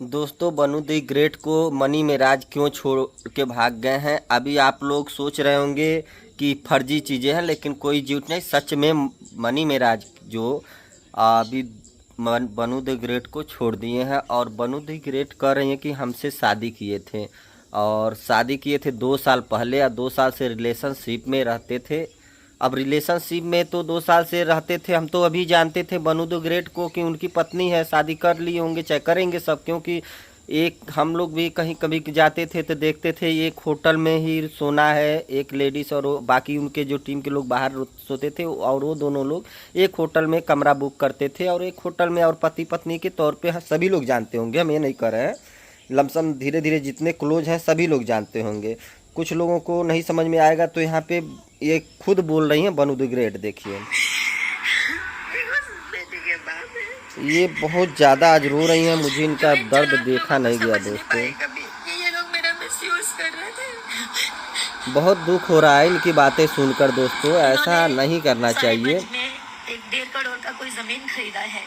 दोस्तों, बनू the great को मनी मेराज क्यों छोड़ के भाग गए हैं। अभी आप लोग सोच रहे होंगे कि फर्जी चीज़ें हैं, लेकिन कोई झूठ नहीं। सच में मनी मेराज जो अभी बनू द ग्रेट को छोड़ दिए हैं। और बनू द ग्रेट कह रही हैं कि हमसे शादी किए थे, और शादी किए थे 2 साल पहले, या 2 साल से रिलेशनशिप में रहते थे। अब रिलेशनशिप में तो 2 साल से रहते थे। हम तो अभी जानते थे बनू द ग्रेट को कि उनकी पत्नी है, शादी कर लिए होंगे, चाहे करेंगे सब, क्योंकि एक हम लोग भी कहीं कभी जाते थे तो देखते थे एक होटल में ही सोना है, एक लेडीज़ और बाकी उनके जो टीम के लोग बाहर सोते थे, और वो दोनों लोग एक होटल में कमरा बुक करते थे, और एक होटल में, और पति पत्नी के तौर पे सभी लोग जानते होंगे, हम ये नहीं कर रहे हैं। लमसम धीरे धीरे जितने क्लोज हैं सभी लोग जानते होंगे। कुछ लोगों को नहीं समझ में आएगा तो यहाँ पे ये खुद बोल रही हैं बनू द ग्रेट। देखिए, ये बहुत ज़्यादा आज रो रही हैं। मुझे इनका दर्द देखा नहीं गया दोस्तों। ये लोग मेरा मिसयूज कर रहे थे। बहुत दुख हो रहा है इनकी बातें सुनकर दोस्तों। ऐसा नहीं करना चाहिए। 1.5 करोड़ का कोई जमीन खरीदा है,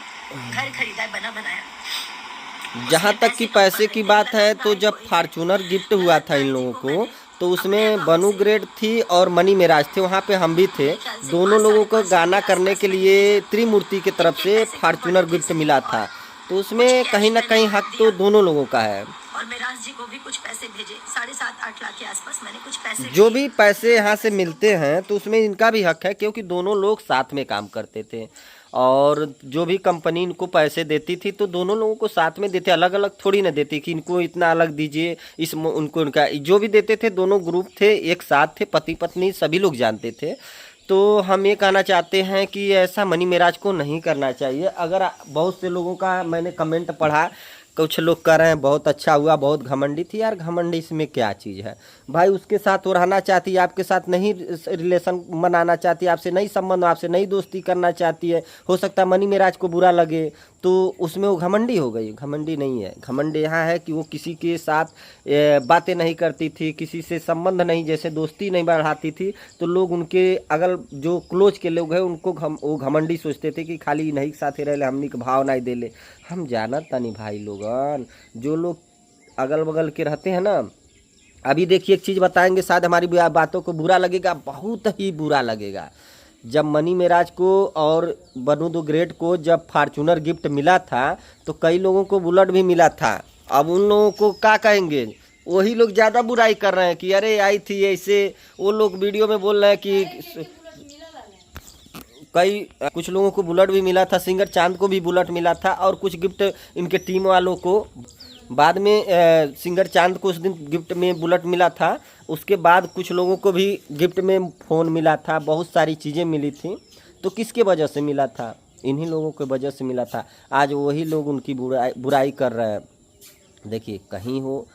घर खरीदा है, बना बनाया। जहाँ तक कि पैसे की बात है, तो जब फॉर्च्यूनर गिफ्ट हुआ था इन लोगों को, तो उसमें बनू ग्रेट थी और मनी मेराज थे, वहाँ पे हम भी थे। दोनों लोगों को गाना करने के लिए त्रिमूर्ति की तरफ से फॉर्च्यूनर गिफ्ट मिला था, तो उसमें कहीं ना कहीं हक तो दोनों लोगों का है। और मेराज जी को भी कुछ पैसे भेजे, 7.5-8 लाख के आसपास मैंने कुछ पैसे जो भी पैसे यहाँ से मिलते हैं तो उसमें इनका भी हक है, क्योंकि दोनों लोग साथ में काम करते थे। और जो भी कंपनी इनको पैसे देती थी तो दोनों लोगों को साथ में देते, अलग अलग थोड़ी ना देती कि इनको इतना अलग दीजिए, इस उनको इनका जो भी देते थे, दोनों ग्रुप थे, एक साथ थे, पति पत्नी सभी लोग जानते थे। तो हम ये कहना चाहते हैं कि ऐसा मनी मेराज को नहीं करना चाहिए। अगर बहुत से लोगों का मैंने कमेंट पढ़ा, कुछ लोग कह रहे हैं बहुत अच्छा हुआ, बहुत घमंडी थी। यार घमंडी इसमें क्या चीज़ है भाई? उसके साथ वो रहना चाहती है, आपके साथ नहीं रिलेशन बनाना चाहती है, आपसे नहीं संबंध, आपसे नहीं दोस्ती करना चाहती है। हो सकता है मनी मेराज को बुरा लगे, तो उसमें वो घमंडी हो गई। घमंडी नहीं है। घमंड यहाँ है कि वो किसी के साथ बातें नहीं करती थी, किसी से संबंध नहीं, जैसे दोस्ती नहीं बढ़ाती थी, तो लोग उनके अगल जो क्लोज के लोग हैं उनको वो घमंडी सोचते थे कि खाली नहीं साथे रहे, हमनी के भाव नहीं दे ले। हम जानत तनी भाई लोगन, जो लोग अगल बगल के रहते हैं ना। अभी देखिए, एक चीज़ बताएंगे, शायद हमारी बातों को बुरा लगेगा, बहुत ही बुरा लगेगा। जब मनी मेराज को और बनू द ग्रेट को जब फॉर्च्यूनर गिफ्ट मिला था, तो कई लोगों को बुलेट भी मिला था। अब उन लोगों को क्या कहेंगे? वही लोग ज़्यादा बुराई कर रहे हैं कि अरे आई थी ऐसे। वो लोग वीडियो में बोल रहे हैं कि कुछ लोगों को बुलेट भी मिला था, सिंगर चांद को भी बुलेट मिला था, और कुछ गिफ्ट इनके टीम वालों को बाद में सिंगर चांद को उस दिन गिफ्ट में बुलेट मिला था। उसके बाद कुछ लोगों को भी गिफ्ट में फ़ोन मिला था, बहुत सारी चीज़ें मिली थी। तो किसके वजह से मिला था? इन्हीं लोगों की वजह से मिला था। आज वही लोग उनकी बुराई कर रहे हैं। देखिए, कहीं हो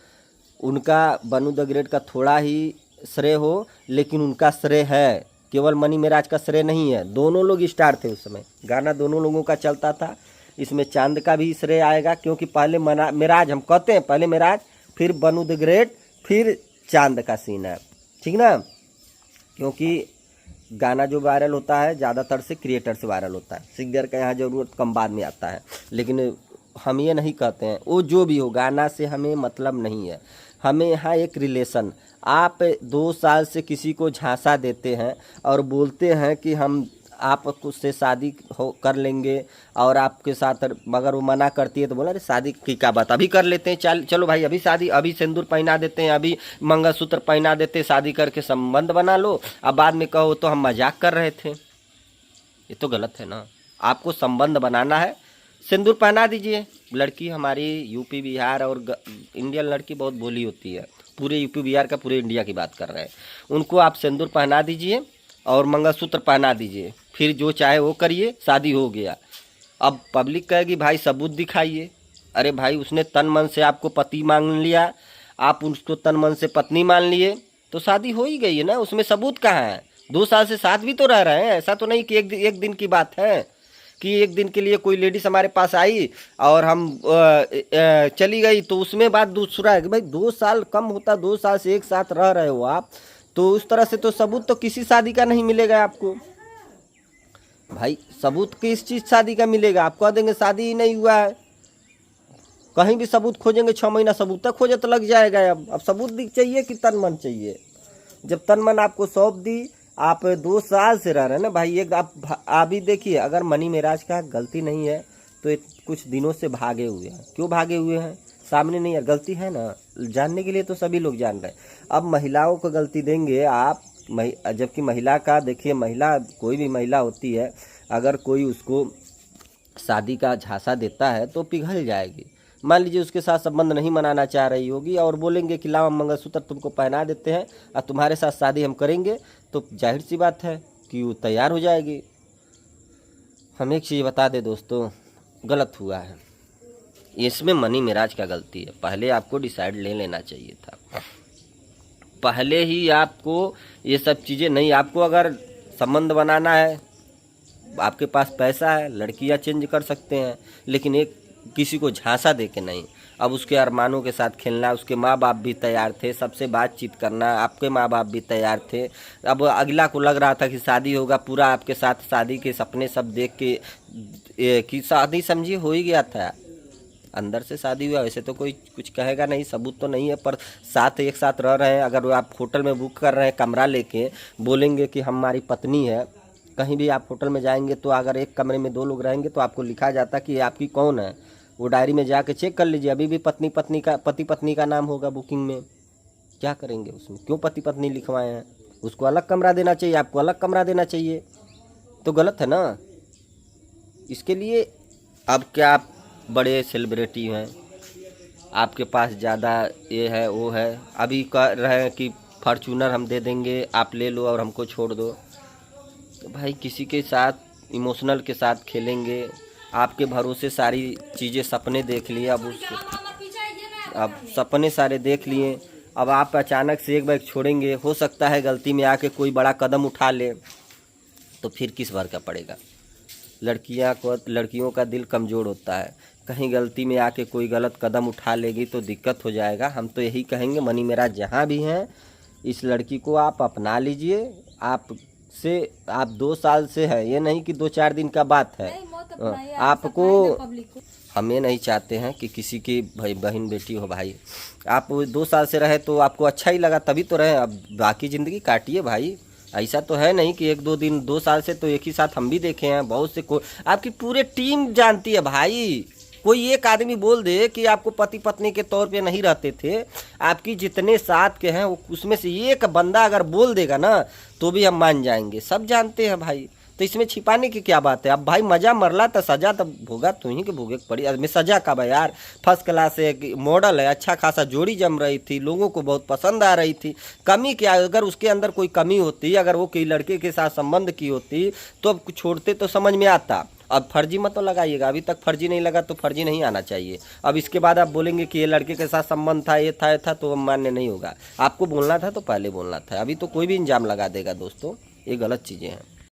उनका बनू द ग्रेट का थोड़ा ही श्रेय हो, लेकिन उनका श्रेय है, केवल मनी मेराज का श्रेय नहीं है। दोनों लोग स्टार थे उस समय, गाना दोनों लोगों का चलता था। इसमें चांद का भी श्रेय आएगा, क्योंकि पहले मेराज, हम कहते हैं पहले मेराज, फिर बनू द ग्रेट, फिर चांद का सीन है, ठीक ना? क्योंकि गाना जो वायरल होता है ज़्यादातर से क्रिएटर से वायरल होता है, सिंगर का यहाँ ज़रूरत कम बाद में आता है। लेकिन हम ये नहीं कहते हैं, वो जो भी हो, गाना से हमें मतलब नहीं है। हमें यहाँ एक रिलेशन, आप 2 साल से किसी को झांसा देते हैं और बोलते हैं कि हम आप उससे शादी कर लेंगे और आपके साथ, मगर वो मना करती है तो बोला अरे शादी की क्या बात, अभी कर लेते हैं, चलो भाई अभी शादी, अभी सिंदूर पहना देते हैं, अभी मंगलसूत्र पहना देते हैं, शादी करके संबंध बना लो। अब बाद में कहो तो हम मजाक कर रहे थे, ये तो गलत है ना। आपको संबंध बनाना है, सिंदूर पहना दीजिए। लड़की हमारी यूपी बिहार और इंडियन लड़की बहुत बोली होती है, पूरे यूपी बिहार का, पूरे इंडिया की बात कर रहे हैं। उनको आप सिंदूर पहना दीजिए और मंगलसूत्र पहना दीजिए, फिर जो चाहे वो करिए, शादी हो गया। अब पब्लिक कहेगी भाई सबूत दिखाइए। अरे भाई, उसने तन मन से आपको पति मान लिया, आप उसको तन मन से पत्नी मान लिए, तो शादी हो ही गई है ना। उसमें सबूत कहाँ है? 2 साल से साथ भी तो रह रहे हैं। ऐसा तो नहीं कि एक दिन की बात है कि एक दिन के लिए कोई लेडीज हमारे पास आई और हम चली गई, तो उसमें बात दूसरा है कि भाई 2 साल कम होता, 2 साल से एक साथ रह रहे हो आप, तो उस तरह से तो सबूत तो किसी शादी का नहीं मिलेगा आपको। भाई सबूत किस चीज़ शादी का मिलेगा? आप कह देंगे शादी ही नहीं हुआ है। कहीं भी सबूत खोजेंगे 6 महीना सबूत तक खोजे तो लग जाएगा। अब सबूत भी चाहिए कि तन मन चाहिए। जब तन मन आपको सौंप दी, आप 2 साल से रह रहे हैं ना भाई। एक आप भी देखिए, अगर मनी मेराज का गलती नहीं है तो ये कुछ दिनों से भागे हुए हैं। क्यों भागे हुए हैं? सामने नहीं है, गलती है ना, जानने के लिए तो सभी लोग जान रहे हैं। अब महिलाओं को गलती देंगे आप, जबकि महिला का देखिए, महिला कोई भी महिला होती है, अगर कोई उसको शादी का झांसा देता है तो पिघल जाएगी। मान लीजिए उसके साथ संबंध नहीं मनाना चाह रही होगी और बोलेंगे कि लाओ मंगलसूत्र तुमको पहना देते हैं और तुम्हारे साथ शादी हम करेंगे, तो जाहिर सी बात है कि वो तैयार हो जाएगी। हम एक चीज़ बता दें दोस्तों, गलत हुआ है इसमें, मनी मेराज का गलती है। पहले आपको डिसाइड ले लेना चाहिए था, पहले ही आपको ये सब चीज़ें नहीं। आपको अगर संबंध बनाना है, आपके पास पैसा है, लड़कियां चेंज कर सकते हैं, लेकिन एक किसी को झांसा दे के नहीं। अब उसके अरमानों के साथ खेलना, उसके माँ बाप भी तैयार थे, सबसे बातचीत करना, आपके माँ बाप भी तैयार थे। अब अगला को लग रहा था कि शादी होगा, पूरा आपके साथ शादी के सपने सब देख के कि शादी समझिए हो ही गया था, अंदर से शादी हुआ। वैसे तो कोई कुछ कहेगा नहीं, सबूत तो नहीं है, पर साथ एक साथ रह रहे हैं। अगर आप होटल में बुक कर रहे हैं कमरा लेके, बोलेंगे कि हमारी पत्नी है, कहीं भी आप होटल में जाएंगे तो अगर एक कमरे में 2 लोग रहेंगे तो आपको लिखा जाता कि ये आपकी कौन है। वो डायरी में जाके चेक कर लीजिए, अभी भी पति पत्नी का नाम होगा बुकिंग में। क्या करेंगे उसमें? क्यों पति पत्नी लिखवाए हैं? उसको अलग कमरा देना चाहिए, आपको अलग कमरा देना चाहिए। तो गलत है ना। इसके लिए अब क्या आप बड़े सेलिब्रिटी हैं, आपके पास ज़्यादा ये है वो है, अभी कह रहे हैं कि फॉर्चूनर हम दे देंगे, आप ले लो और हमको छोड़ दो। तो भाई किसी के साथ इमोशनल के साथ खेलेंगे, आपके भरोसे सारी चीज़ें सपने देख लिए, अब सपने सारे देख लिए, अब आप अचानक से एक बार छोड़ेंगे, हो सकता है गलती में आके कोई बड़ा कदम उठा ले तो फिर किस बार का पड़ेगा। लड़कियों का दिल कमज़ोर होता है, कहीं गलती में आके कोई गलत कदम उठा लेगी तो दिक्कत हो जाएगा। हम तो यही कहेंगे, मनी मेराज जहाँ भी हैं, इस लड़की को आप अपना लीजिए। आप 2 साल से है, ये नहीं कि 2-4 दिन का बात है। आपको, हम ये नहीं चाहते हैं कि किसी की भाई बहन बेटी हो भाई। आप 2 साल से रहे तो आपको अच्छा ही लगा तभी तो रहे, अब बाकी ज़िंदगी काटिए भाई। ऐसा तो है नहीं कि 1-2 दिन, 2 साल से तो एक ही साथ हम भी देखे हैं बहुत से। आपकी पूरे टीम जानती है भाई। कोई एक आदमी बोल दे कि आपको पति पत्नी के तौर पे नहीं रहते थे, आपकी जितने साथ के हैं उसमें से एक बंदा अगर बोल देगा ना तो भी हम मान जाएंगे। सब जानते हैं भाई, तो इसमें छिपाने की क्या बात है। अब भाई मजा मरला तो सजा तब भोगा तुम्हीं के भोगे पड़ी। अब सजा का भाई यार, फर्स्ट क्लास है, मॉडल है, अच्छा खासा जोड़ी जम रही थी, लोगों को बहुत पसंद आ रही थी। कमी क्या? अगर उसके अंदर कोई कमी होती, अगर वो कोई लड़के के साथ संबंध की होती तो अब छोड़ते तो समझ में आता। अब फर्जी मत तो लगाइएगा, अभी तक फर्जी नहीं लगा तो फर्जी नहीं आना चाहिए। अब इसके बाद आप बोलेंगे कि ये लड़के के साथ संबंध था, ये था तो मान्य नहीं होगा। आपको बोलना था तो पहले बोलना था, अभी तो कोई भी इंजाम लगा देगा दोस्तों, ये गलत चीज़ें हैं।